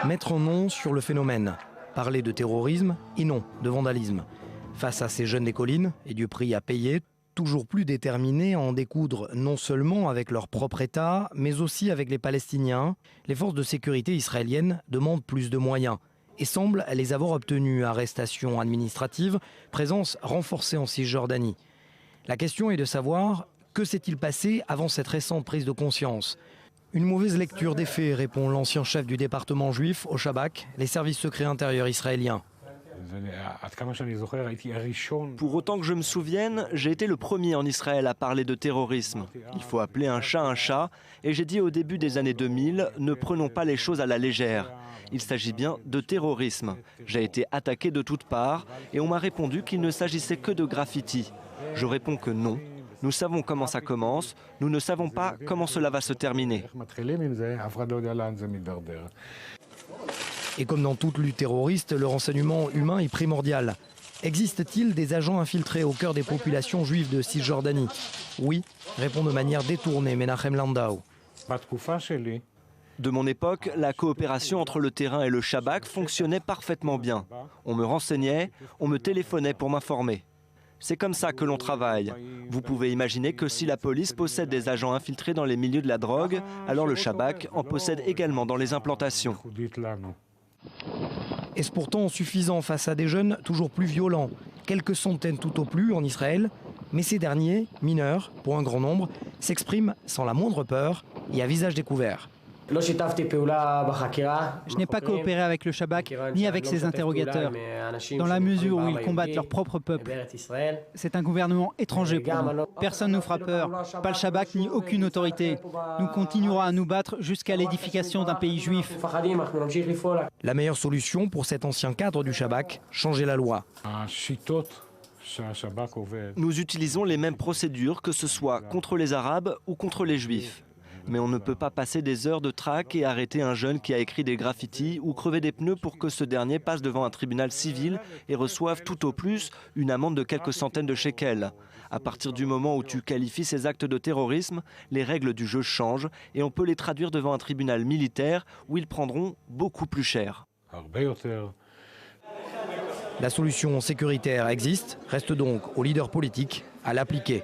Mettre un nom sur le phénomène, parler de terrorisme et non de vandalisme. Face à ces jeunes des collines et du prix à payer, toujours plus déterminés à en découdre non seulement avec leur propre État, mais aussi avec les Palestiniens, les forces de sécurité israéliennes demandent plus de moyens et semblent les avoir obtenus. Arrestations administratives, présence renforcée en Cisjordanie. La question est de savoir que s'est-il passé avant cette récente prise de conscience. Une mauvaise lecture des faits, répond l'ancien chef du département juif au Shabak, les services secrets intérieurs israéliens. Pour autant que je me souvienne, j'ai été le premier en Israël à parler de terrorisme. Il faut appeler un chat, et j'ai dit au début des années 2000, ne prenons pas les choses à la légère. Il s'agit bien de terrorisme. J'ai été attaqué de toutes parts, et on m'a répondu qu'il ne s'agissait que de graffiti. Je réponds que non. Nous savons comment ça commence, nous ne savons pas comment cela va se terminer. Et comme dans toute lutte terroriste, le renseignement humain est primordial. Existe-t-il des agents infiltrés au cœur des populations juives de Cisjordanie? Oui, répond de manière détournée Menachem Landau. De mon époque, la coopération entre le terrain et le Shabak fonctionnait parfaitement bien. On me renseignait, on me téléphonait pour m'informer. C'est comme ça que l'on travaille. Vous pouvez imaginer que si la police possède des agents infiltrés dans les milieux de la drogue, alors le Shabak en possède également dans les implantations. Est-ce pourtant suffisant face à des jeunes toujours plus violents? Quelques centaines tout au plus en Israël, mais ces derniers, mineurs pour un grand nombre, s'expriment sans la moindre peur et à visage découvert. Je n'ai pas coopéré avec le Shabak ni avec ses interrogateurs, dans la mesure où ils combattent leur propre peuple. C'est un gouvernement étranger pour nous. Personne ne nous fera peur, pas le Shabak ni aucune autorité. Nous continuerons à nous battre jusqu'à l'édification d'un pays juif. La meilleure solution pour cet ancien cadre du Shabak, changer la loi. Nous utilisons les mêmes procédures, que ce soit contre les Arabes ou contre les Juifs. Mais on ne peut pas passer des heures de traque et arrêter un jeune qui a écrit des graffitis ou crever des pneus pour que ce dernier passe devant un tribunal civil et reçoive tout au plus une amende de quelques centaines de shekels. À partir du moment où tu qualifies ces actes de terrorisme, les règles du jeu changent et on peut les traduire devant un tribunal militaire où ils prendront beaucoup plus cher. La solution sécuritaire existe, reste donc aux leaders politiques à l'appliquer.